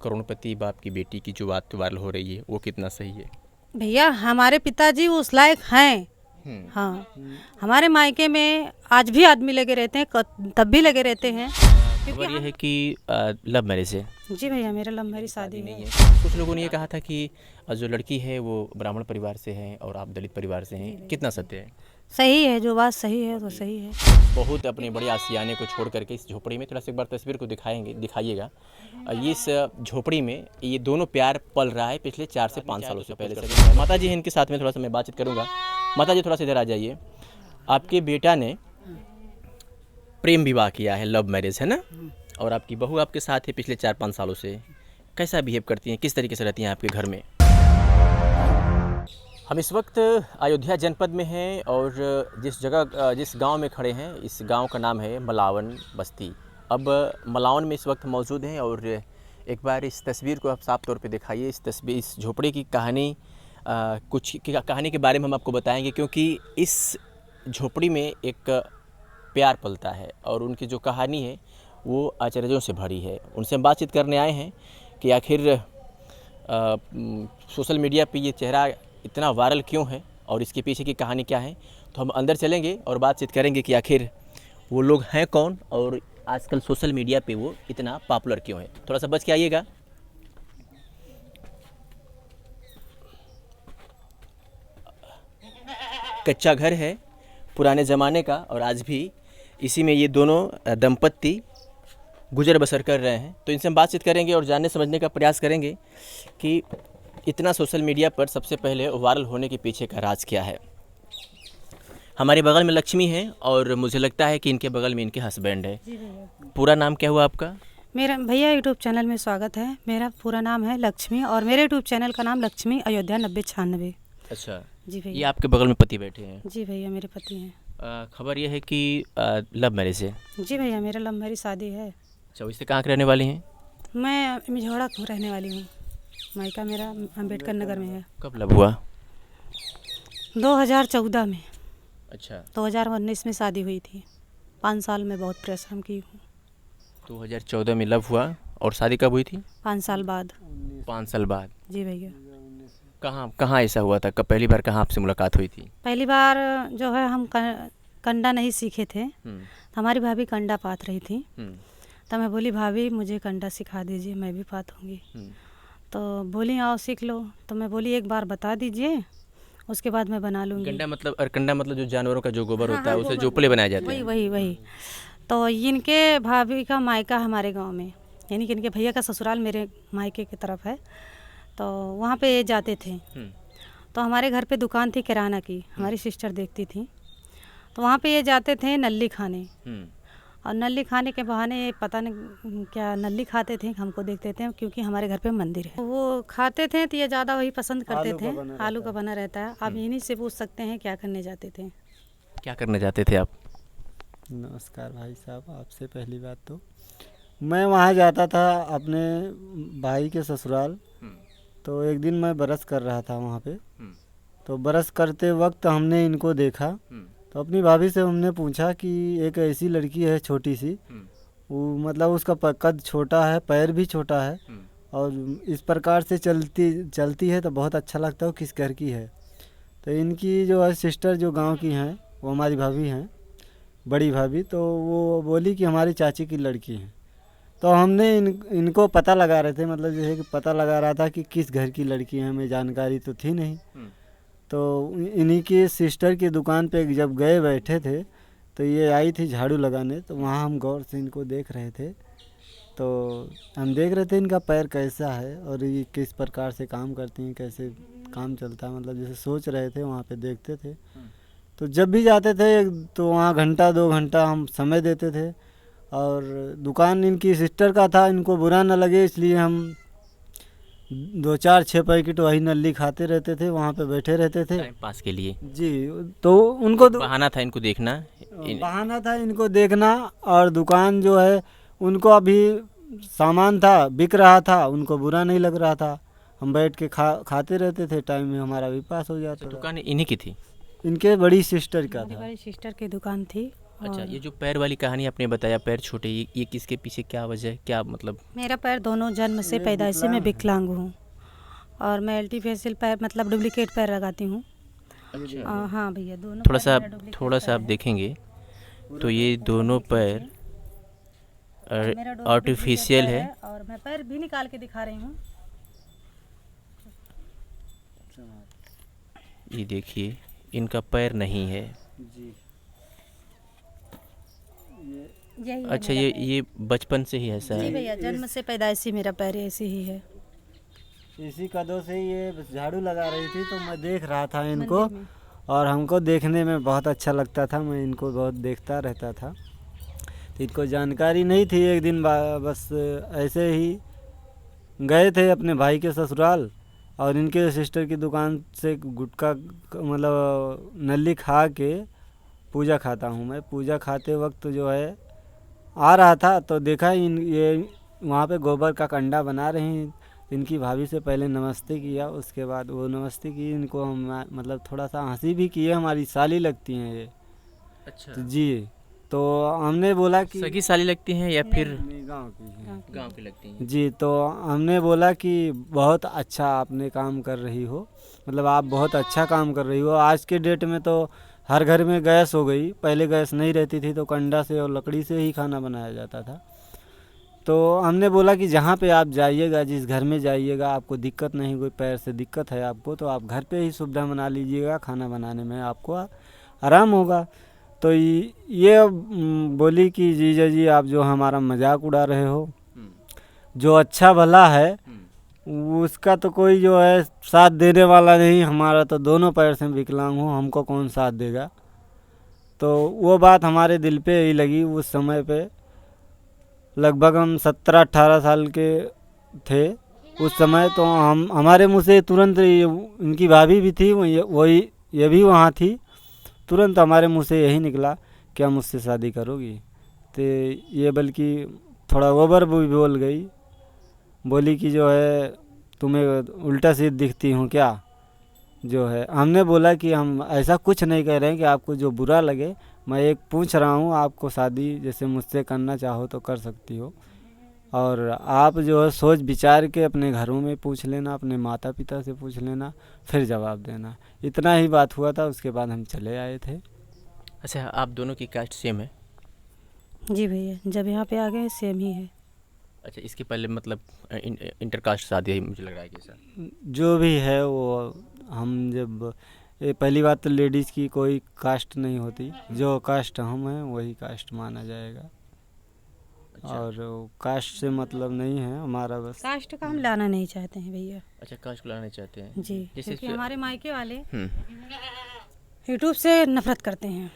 करोड़पति बाप की बेटी की जो बात वायरल हो रही है वो कितना सही है? भैया हमारे पिताजी उस लायक हैं। हाँ, हमारे मायके में आज भी आदमी लगे रहते हैं, तब भी लगे रहते हैं। खबर ये है कि लव मैरिज है। जी भैया, मेरा लव मैरिज शादी नहीं है। है। कुछ लोगों ने ये कहा था कि जो लड़की है वो ब्राह्मण परिवार से है और आप दलित परिवार से हैं, कितना सत्य है? सही है, जो बात सही है तो सही है। बहुत अपने बड़े आशियाने को छोड़ करके इस झोपड़ी में, थोड़ा सा एक बार तस्वीर को दिखाइएगा। इस झोपड़ी में ये दोनों प्यार पल रहा है पिछले 4 से 5 सालों से पहले से। माता जी हैं, इनके साथ में थोड़ा सा मैं बातचीत करूँगा। माता जी थोड़ा सा इधर आ जाइए। आपके बेटा ने प्रेम विवाह किया है, लव मैरिज है ना, और आपकी बहू आपके साथ है पिछले 4-5 सालों से। कैसा बिहेव करती हैं, किस तरीके से रहती हैं आपके घर में? हम इस वक्त अयोध्या जनपद में हैं और जिस गांव में खड़े हैं, इस गांव का नाम है मलावन बस्ती। अब मलावन में इस वक्त मौजूद हैं और एक बार इस तस्वीर को आप साफ तौर पे दिखाइए। इस झोपड़ी की कहानी कहानी के बारे में हम आपको बताएंगे, क्योंकि इस झोपड़ी में एक प्यार पलता है और उनकी जो कहानी है वो आश्चर्यों से भरी है। उनसे हम बातचीत करने आए हैं कि आखिर सोशल मीडिया पे ये चेहरा इतना वायरल क्यों है और इसके पीछे की कहानी क्या है। तो हम अंदर चलेंगे और बातचीत करेंगे कि आखिर वो लोग हैं कौन और आजकल सोशल मीडिया पे वो इतना पॉपुलर क्यों है। थोड़ा सा बच के आइएगा। कच्चा घर है पुराने ज़माने का और आज भी इसी में ये दोनों दंपत्ति गुजर बसर कर रहे हैं। तो इनसे हम बातचीत करेंगे और जानने समझने का प्रयास करेंगे कि इतना सोशल मीडिया पर सबसे पहले वायरल होने के पीछे का राज क्या है। हमारे बगल में लक्ष्मी है और मुझे लगता है कि इनके बगल में इनके हस्बैंड है। पूरा नाम क्या हुआ आपका? मेरा भैया यूट्यूब चैनल में स्वागत है। मेरा पूरा नाम है लक्ष्मी और मेरे यूट्यूब चैनल का नाम लक्ष्मी अयोध्या 9096। अच्छा जी भैया। ये आपके बगल में पति बैठे हैं? जी भैया, मेरे पति हैं। खबर ये है कि लव मैरिज है? जी भैया, मेरा लव मैरिज शादी है। अच्छा, इससे कहाँ के रहने वाली हैं? मैं मिझौड़ा रहने वाली हूँ। मायका मेरा अम्बेडकर नगर में है। कब लव हुआ? 2014 में। अच्छा, 2019 में शादी हुई थी। 5 साल में बहुत परिश्रम की हूँ। 2014 में लव हुआ और शादी कब हुई थी? 5 साल बाद। 5 साल बाद। जी भैया। कहाँ ऐसा हुआ था? कब पहली बार कहाँ आपसे मुलाकात हुई थी? पहली बार जो है हम कंडा नहीं सीखे थे। हमारी भाभी कंडा पात रही थी। तो मैं बोली भाभी मुझे कंडा सिखा दीजिए, मैं भी पातूँगी। तो बोली आओ सीख लो। तो मैं बोली एक बार बता दीजिए, उसके बाद मैं बना लूँगी। कंडा मतलब जो जानवरों का जो गोबर होता है उसे जोपले बनाए जाते हैं। वही। तो इनके भाभी का मायका हमारे गांव में, यानी कि इनके भैया का ससुराल मेरे मायके की तरफ है। तो वहाँ पे ये जाते थे। तो हमारे घर पे दुकान थी किराना की, हमारी सिस्टर देखती थी। तो वहाँ पे ये जाते थे नल्ली खाने। और नल्ली खाने के बहाने पता नहीं क्या नल्ली खाते थे, हमको देखते थे क्योंकि हमारे घर पे मंदिर है। वो खाते थे तो ये ज़्यादा वही पसंद करते थे। आलू का बना रहता है। आप इन्हीं से पूछ सकते हैं क्या करने जाते थे। क्या करने जाते थे आप? नमस्कार भाई साहब, आपसे पहली बात तो मैं वहाँ जाता था अपने भाई के ससुराल। तो एक दिन मैं बरस कर रहा था वहाँ पे। तो बरस करते वक्त हमने इनको देखा। तो अपनी भाभी से हमने पूछा कि एक ऐसी लड़की है छोटी सी, वो मतलब उसका कद छोटा है, पैर भी छोटा है और इस प्रकार से चलती है तो बहुत अच्छा लगता है। वो किस घर की है? तो इनकी जो है सिस्टर जो गांव की हैं, वो हमारी भाभी हैं, बड़ी भाभी। तो वो बोली कि हमारी चाची की लड़की है। तो हमने इनको पता लगा रहे थे, मतलब जैसे कि पता लगा रहा था कि किस घर की लड़की है, हमें जानकारी तो थी नहीं। तो इन्हीं की सिस्टर की दुकान पे जब गए बैठे थे तो ये आई थी झाड़ू लगाने। तो वहाँ हम गौर से इनको देख रहे थे। तो हम देख रहे थे इनका पैर कैसा है और ये किस प्रकार से काम करती हैं, कैसे काम चलता है, मतलब जैसे सोच रहे थे, वहाँ पे देखते थे। तो जब भी जाते थे तो वहाँ घंटा 2 घंटा हम समय देते थे। और दुकान इनकी सिस्टर का था, इनको बुरा न लगे इसलिए हम 2-4-6 पैकेट वही नल्ली खाते रहते थे, वहाँ पे बैठे रहते थे टाइम पास के लिए। जी। तो उनको बहाना था इनको देखना। और दुकान जो है उनको अभी सामान था, बिक रहा था, उनको बुरा नहीं लग रहा था। हम बैठ के खाते रहते थे, टाइम में हमारा भी पास हो जाता था। दुकान इन्हीं की थी? इनके बड़ी सिस्टर का था। बड़ी सिस्टर की दुकान थी अच्छा, और ये जो पैर वाली कहानी आपने बताया, पैर छोटे, ये किसके पीछे क्या वजह है, क्या मतलब? मेरा पैर दोनों जन्म से ये पैदाइश से मैं विकलांग विकलांग हूँ। और मैं आर्टिफिशियल पैर मतलब डुप्लीकेट पैर लगाती हूँ। अच्छा, हाँ भैया, दोनों थोड़ा पैर सा मेरा डुप्लीकेट थोड़ा सा पैर आप है। देखेंगे तो ये दोनों पैर मेरा डुप्लीकेट आर्टिफिशियल पैर है। और मैं पैर भी निकाल के दिखा रही हूँ। ये देखिए, इनका पैर नहीं है। जी यही है अच्छा, मेरा पैर। ये बचपन से ही ऐसा जी है? भैया, जन्म से पैदाइशी मेरा पैर ऐसे ही है। इसी कदों से ये झाड़ू लगा रही थी तो मैं देख रहा था इनको, मंदिर में। और हमको देखने में बहुत अच्छा लगता था, मैं इनको बहुत देखता रहता था। तो इनको जानकारी नहीं थी, एक दिन बस ऐसे ही गए थे अपने भाई के ससुराल, और इनके सिस्टर की दुकान से गुटखा मतलब नली खा के, पूजा खाता हूँ मैं, पूजा खाते वक्त जो है आ रहा था तो देखा ये वहाँ पे गोबर का कंडा बना रही हैं। इनकी भाभी से पहले नमस्ते किया, उसके बाद वो नमस्ते की, इनको हम मतलब थोड़ा सा हंसी भी किए, हमारी साली लगती हैं ये। अच्छा, तो जी, तो हमने बोला कि सगी साली लगती हैं या फिर नहीं, गाँव की हैं। गांव की लगती हैं? जी, तो हमने बोला कि बहुत अच्छा आपने काम कर रही हो, मतलब आप बहुत अच्छा काम कर रही हो। आज के डेट में तो हर घर में गैस हो गई, पहले गैस नहीं रहती थी तो कंडा से और लकड़ी से ही खाना बनाया जाता था। तो हमने बोला कि जहाँ पे आप जाइएगा, जिस घर में जाइएगा, आपको दिक्कत नहीं, कोई पैर से दिक्कत है आपको, तो आप घर पे ही सुविधा बना लीजिएगा, खाना बनाने में आपको आराम होगा। तो ये बोली कि जीजा जी आप जो हमारा मजाक उड़ा रहे हो, जो अच्छा भला है उसका तो कोई जो है साथ देने वाला नहीं, हमारा तो दोनों पैर से विकलांग हूँ, हमको कौन साथ देगा। तो वो बात हमारे दिल पे ही लगी। उस समय पे लगभग हम 17-18 साल के थे उस समय, तो हम हमारे मुँह से तुरंत इनकी भाभी भी थी वही, ये भी वहाँ थी, तुरंत हमारे मुँह से यही निकला, क्या मुझसे शादी करोगी? तो ये बल्कि थोड़ा ओवर भी बोल गई, बोली कि जो है तुम्हें उल्टा सीध दिखती हूँ क्या, जो है। हमने बोला कि हम ऐसा कुछ नहीं कह रहे हैं कि आपको जो बुरा लगे, मैं एक पूछ रहा हूँ, आपको शादी जैसे मुझसे करना चाहो तो कर सकती हो, और आप जो है सोच विचार के अपने घरों में पूछ लेना, अपने माता पिता से पूछ लेना, फिर जवाब देना। इतना ही बात हुआ था, उसके बाद हम चले आए थे। अच्छा, आप दोनों की कास्ट सेम है? जी भैया, जब यहाँ पे आ गए सेम ही है। अच्छा, इसके पहले मतलब इंटरकास्ट शादी है मुझे लग रहा है कि सर? जो भी है वो, हम जब पहली बात तो लेडीज़ की कोई कास्ट नहीं होती, जो कास्ट हम हैं वही कास्ट माना जाएगा। अच्छा। और कास्ट से मतलब नहीं है हमारा, बस कास्ट का हम लाना नहीं चाहते हैं भैया। अच्छा, कास्ट को लाना चाहते हैं? जी, जैसे क्योंकि हमारे मायके वाले हम्म यूट्यूब से नफरत करते हैं,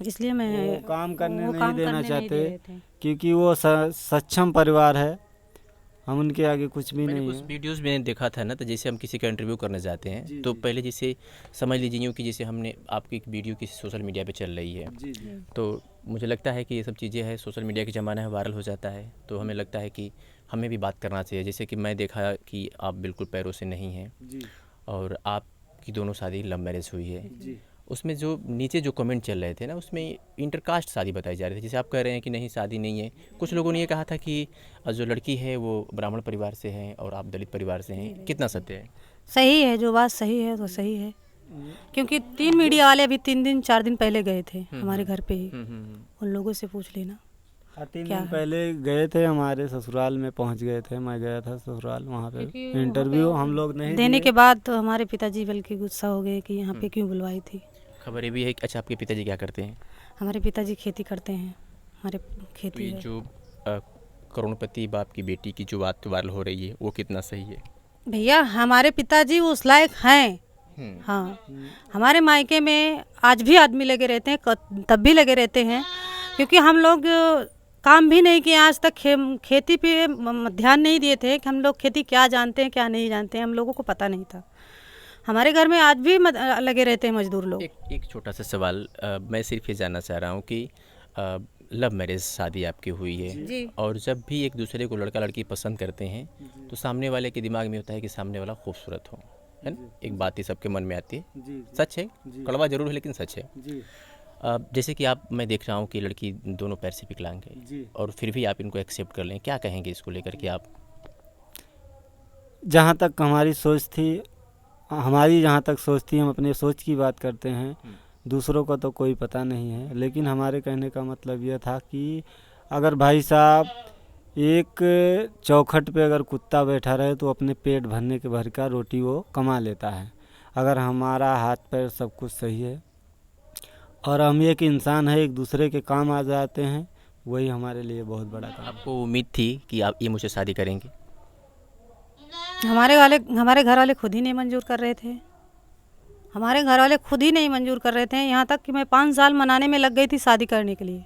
इसलिए मैं वो काम करने वो नहीं काम देना करने नहीं दे चाहते, रहे थे। क्योंकि वो सक्षम परिवार है, हम उनके आगे कुछ भी मैंने नहीं कुछ है। वीडियोस में देखा था ना, तो जैसे हम किसी का इंटरव्यू करने जाते हैं जी, तो जी। पहले जैसे समझ लीजिए यूँ कि जैसे हमने आपकी एक वीडियो किसी सोशल मीडिया पे चल रही है, जी जी तो मुझे लगता है कि ये सब चीज़ें हैं, सोशल मीडिया के ज़माना है, वायरल हो जाता है, तो हमें लगता है कि हमें भी बात करना चाहिए। जैसे कि मैं देखा कि आप बिल्कुल पैरों से नहीं हैं जी और आपकी दोनों शादी लव मैरिज हुई है। जी उसमें जो नीचे जो कमेंट चल रहे थे ना, उसमें इंटरकास्ट शादी बताई जा रही थी। जैसे आप कह रहे हैं कि नहीं शादी नहीं है, कुछ लोगों ने ये कहा था कि जो लड़की है वो ब्राह्मण परिवार से है और आप दलित परिवार से हैं। कितना सत्य है? सही है, जो बात सही है तो सही है, क्योंकि 3 मीडिया वाले अभी 3 दिन 4 दिन पहले गए थे हमारे घर पे ही, उन लोगों से पूछ लेना। 3 क्या दिन है? पहले गए थे, हमारे ससुराल में पहुंच गए थे, मैं गया था ससुराल, वहाँ पे क्योंकि वहाँ इंटरव्यू पे हम लोग नहीं देने दिए। के बाद तो हमारे पिताजी बल्कि गुस्सा हो गए कि यहाँ पे क्यों बुलवाई थी। खबर ये भी है कि अच्छा आपके पिताजी क्या करते हैं? हमारे पिताजी खेती करते हैं, हमारे तो खेती ये है। जो करोड़पति बाप की बेटी की जो बात वायरल हो रही है वो कितना सही है? भैया हमारे पिताजी उस लायक हैं। हाँ, हमारे मायके में आज भी आदमी लगे रहते हैं, तब भी लगे रहते हैं, क्योंकि हम लोग काम भी नहीं किए आज तक, खेती पे ध्यान नहीं दिए थे कि हम लोग खेती क्या जानते हैं क्या नहीं जानते हैं, हम लोगों को पता नहीं था। हमारे घर में आज भी लगे रहते हैं मजदूर लोग। एक छोटा सा सवाल, मैं सिर्फ ये जानना चाह रहा हूँ कि लव मैरिज शादी आपकी हुई है, जी। और जब भी एक दूसरे को लड़का लड़की पसंद करते हैं तो सामने वाले के दिमाग में होता है कि सामने वाला खूबसूरत हो, है ना? एक बात ही सबके मन में आती है, जी सच है, जी। कड़वा जरूर है लेकिन सच है। जी जैसे कि आप, मैं देख रहा हूँ कि लड़की दोनों पैर से विकलांग है जी। और फिर भी आप इनको एक्सेप्ट कर लें, क्या कहेंगे इसको लेकर के आप? जहाँ तक हमारी सोच थी, हमारी जहाँ तक सोच थी, हम अपने सोच की बात करते हैं, दूसरों का तो कोई पता नहीं है। लेकिन हमारे कहने का मतलब यह था कि अगर भाई साहब एक चौखट पे अगर कुत्ता बैठा रहे तो अपने पेट भरने के भर का रोटी वो कमा लेता है। अगर हमारा हाथ पैर सब कुछ सही है और हम एक इंसान है, एक दूसरे के काम आ जाते हैं, वही हमारे लिए बहुत बड़ा काम है। आपको उम्मीद थी कि आप ये मुझसे शादी करेंगे? हमारे घर वाले खुद ही नहीं मंजूर कर रहे थे। हमारे घर वाले खुद ही नहीं मंजूर कर रहे थे, यहाँ तक कि मैं 5 साल मनाने में लग गई थी शादी करने के लिए।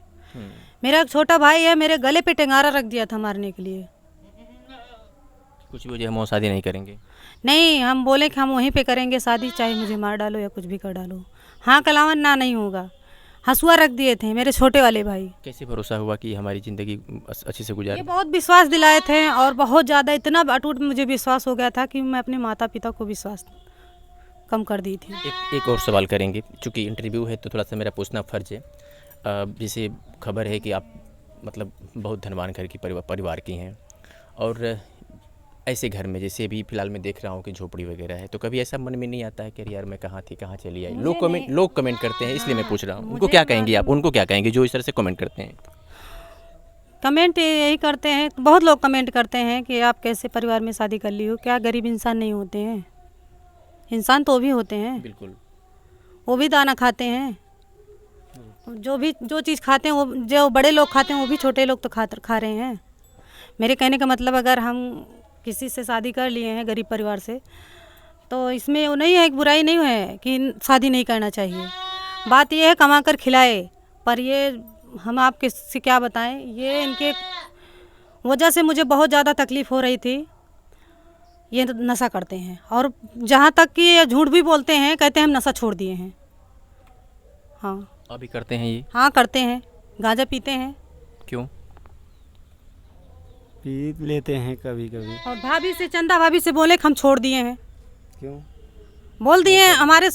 मेरा एक छोटा भाई है, मेरे गले पे टेंगारा रख दिया था मारने के लिए। कुछ भी हो जाए, हम वो शादी नहीं करेंगे। नहीं, हम बोले कि हम वहीं पे करेंगे शादी, चाहे मुझे मार डालो या कुछ भी कर डालो। हाँ कलावन ना नहीं होगा। हंसुआ रख दिए थे मेरे छोटे वाले भाई। कैसे भरोसा हुआ कि हमारी ज़िंदगी अच्छे से ये गुजारे? बहुत विश्वास दिलाए थे और बहुत ज़्यादा, इतना अटूट मुझे विश्वास हो गया था कि मैं अपने माता पिता को विश्वास कम कर दी थी। एक और सवाल करेंगे, चूँकि इंटरव्यू है तो थोड़ा सा मेरा पूछना फ़र्ज है। जैसे खबर है कि आप मतलब बहुत धनवान घर की परिवार की हैं, और ऐसे घर में जैसे अभी फ़िलहाल मैं देख रहा हूँ कि झोपड़ी वगैरह है, तो कभी ऐसा मन में नहीं आता है कि यार मैं कहाँ थी, कहाँ चली आई? लोग कमेंट करते हैं, इसलिए मैं पूछ रहा हूँ। उनको क्या कहेंगे आप? उनको क्या कहेंगे जो इस तरह से कमेंट करते हैं? कमेंट यही करते हैं, बहुत लोग कमेंट करते हैं कि आप कैसे परिवार में शादी कर ली हो, क्या गरीब इंसान नहीं होते हैं? इंसान तो वो भी होते हैं, बिल्कुल। वो भी दाना खाते हैं। जो चीज़ खाते हैं, वो जो बड़े लोग खाते हैं वो भी छोटे लोग तो खा रहे हैं। मेरे कहने का मतलब, अगर हम किसी से शादी कर लिए हैं गरीब परिवार से, तो इसमें वो नहीं है, एक बुराई नहीं है कि शादी नहीं करना चाहिए। बात ये है कमा कर खिलाए, पर ये हम आप किससे क्या बताएं, ये इनके वजह से मुझे बहुत ज़्यादा तकलीफ़ हो रही थी। ये नशा करते हैं और जहाँ तक कि ये झूठ भी बोलते हैं, कहते हैं हम नशा छोड़ दिए हैं। हाँ, अभी करते हैं ये? हाँ करते हैं, गांजा पीते हैं। क्यों? पी लेते हैं कभी कभी। और भाभी से, चंदा भाभी से बोले कि हम छोड़ दिए हैं। क्यों? बोल दिए हैं, हमारे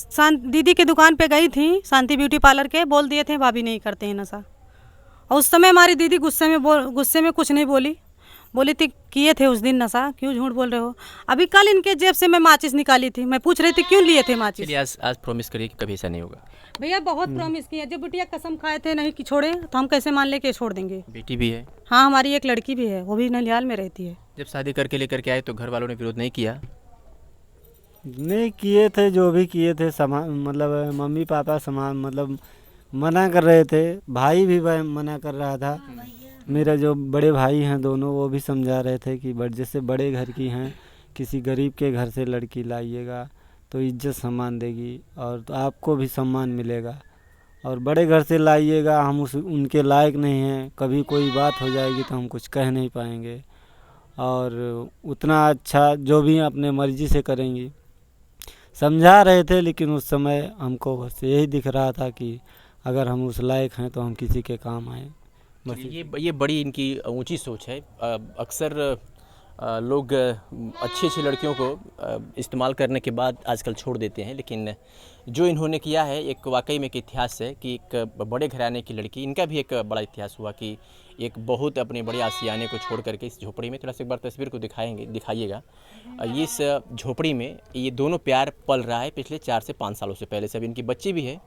दीदी के दुकान पे गई थी, शांति ब्यूटी पार्लर के, बोल दिए थे भाभी नहीं करते हैं नशा। और उस समय हमारी दीदी गुस्से में कुछ नहीं बोली थी किए थे उस दिन नशा, क्यों झूठ बोल रहे हो? अभी कल इनके जेब से मैं माचिस निकाली थी, मैं पूछ रही थी क्यों लिए थे माचिस। चलिए आज प्रॉमिस करिए कि कभी ऐसा नहीं होगा। भैया बहुत प्रॉमिस किया, जब बिटिया कसम खाए थे नहीं कि छोड़े, तो हम कैसे मान ले के छोड़ देंगे? बेटी भी है? हाँ, हमारी एक लड़की भी है, वो भी नलियाल में रहती है। जब शादी करके लेकर के आए तो घर वालों ने विरोध नहीं किया? नहीं किए थे, जो भी किए थे मतलब मम्मी पापा मतलब मना कर रहे थे। भाई भी मना कर रहा था। मेरा जो बड़े भाई हैं दोनों, वो भी समझा रहे थे कि जैसे बड़े घर की हैं, किसी गरीब के घर से लड़की लाइएगा तो इज्जत सम्मान देगी और तो आपको भी सम्मान मिलेगा, और बड़े घर से लाइएगा, हम उनके लायक नहीं हैं, कभी कोई बात हो जाएगी तो हम कुछ कह नहीं पाएंगे, और उतना अच्छा जो भी अपने मर्जी से करेंगी, समझा रहे थे। लेकिन उस समय हमको बस यही दिख रहा था कि अगर हम उस लायक हैं तो हम किसी के काम आए। ये बड़ी इनकी ऊंची सोच है। अक्सर लोग अच्छी अच्छी लड़कियों को इस्तेमाल करने के बाद आजकल छोड़ देते हैं, लेकिन जो इन्होंने किया है एक वाकई में एक इतिहास है कि एक बड़े घराने की लड़की, इनका भी एक बड़ा इतिहास हुआ कि एक बहुत अपने बड़े आशियाने को छोड़ करके इस झोपड़ी में, थोड़ा सा एक बार तस्वीर को दिखाइएगा। इस झोपड़ी में ये दोनों प्यार पल रहा है पिछले 4 से 5 सालों से पहले से। अब इनकी बच्ची भी है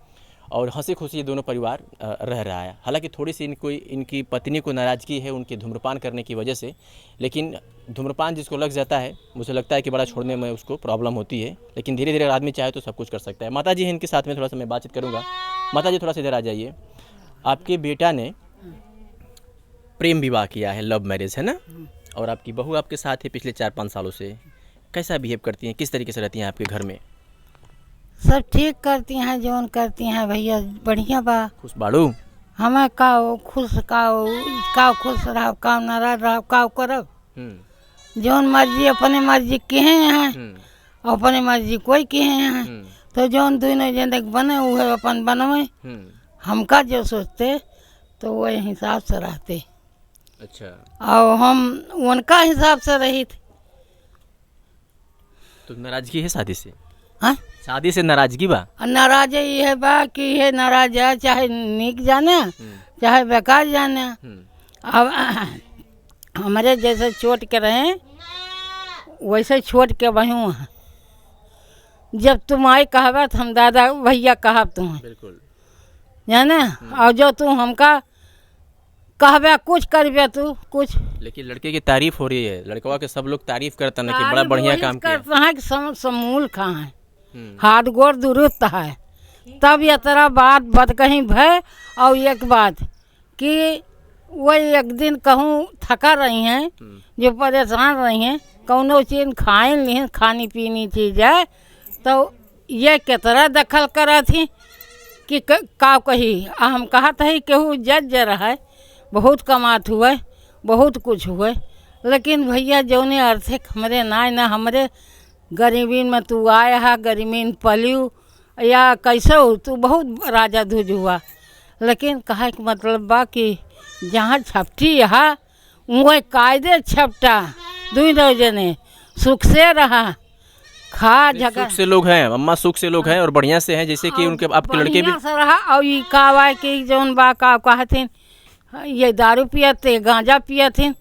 और हंसी खुशी ये दोनों परिवार रह रहा है। हालांकि थोड़ी सी इनकी पत्नी को नाराज़गी है उनके धूम्रपान करने की वजह से, लेकिन धूम्रपान जिसको लग जाता है, मुझे लगता है कि बड़ा छोड़ने में उसको प्रॉब्लम होती है, लेकिन धीरे धीरे आदमी चाहे तो सब कुछ कर सकता है। माता जी हैं इनके साथ में, थोड़ा सा मैं बातचीत करूँगा। माता जी थोड़ा सा इधर आ जाइए। आपके बेटा ने प्रेम विवाह किया है, लव मैरिज है ना, और आपकी बहू आपके साथ है पिछले 4-5 सालों से। कैसा बिहेव करती हैं, किस तरीके से रहती हैं आपके घर में? सब ठीक करती हैं, जौन करती हैं भैया बढ़िया बा। खुश बाड़ू? हमें का खुश का खुश रहो, का नाराज रहो, का करब। जौन मर्जी अपने मर्जी के हैं, अपने मर्जी कोई के हैं, तो जौन दोनों जिंदगी बने हुए अपन बनवे। हमका जो सोचते तो वही हिसाब से रहते। अच्छा। और हम उनका हिसाब से रही थे। तो नाराजगी है शादी से? हाँ शादी से नाराजगी बा? नाराज ये है बा कि ये नाराज है, चाहे नीक जाने चाहे बेकार जाने। अब हमारे जैसे छोट के रहे वैसे छोट के बहू हैं। जब तुम आई कहबा तो हम दादा भैया कहब तुम्हें, बिल्कुल जाने। और जो तुम हमका कहबे कुछ करबे तू कुछ। लेकिन लड़के की तारीफ हो रही है, लड़कवा के सब लोग तारीफ करते हैं कि बड़ा बढ़िया काम किया। करते हैं कि समूल कहाँ है, हाथ गोड़ दुरुस्त है। तब ये तरह बात कहीं भय। और एक बात कि वही एक दिन कहूँ थका रही हैं, जो परेशान रही हैं, कौनो चीज़ खाए नहीं, खानी पीनी चीज़ है तो ये के तरह दखल करा थी कि का कही। हम कहते हैं केहू जज रहा, बहुत कमात हुए, बहुत कुछ हुए, लेकिन भैया जौने आर्थिक हमरे ना हमरे गरीबी में तू आया है, गरीबी में पलियू या कैसे हो तू बहुत राजा धुज हुआ। लेकिन कहा कि मतलब बा कि जहाँ छपटी है वह कायदे छपटा दुई दो जने सुख से रहा खा झगड़ा। सुख से लोग हैं अम्मा, सुख से लोग हैं और बढ़िया से हैं, जैसे कि उनके आपके लड़के भी से रहा। और ये कावा कि जौन बा का कहथिन ये दारू पियते गांजा पियथिन।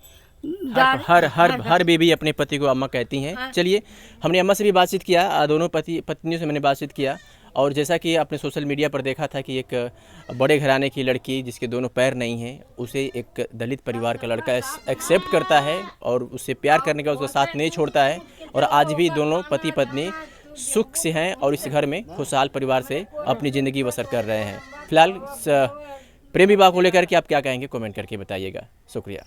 हर बीवी अपने पति को अम्मा कहती हैं। चलिए, हमने अम्मा से भी बातचीत किया, दोनों पत्नियों से मैंने बातचीत किया। और जैसा कि आपने सोशल मीडिया पर देखा था कि एक बड़े घराने की लड़की जिसके दोनों पैर नहीं हैं, उसे एक दलित परिवार का लड़का एक्सेप्ट करता है और उससे प्यार करने का उसका साथ नहीं छोड़ता है। और आज भी दोनों पति पत्नी सुख से हैं और इस घर में खुशहाल परिवार से अपनी ज़िंदगी बसर कर रहे हैं। फिलहाल प्रेम विवाह को लेकर के आप क्या कहेंगे, कमेंट करके बताइएगा। शुक्रिया।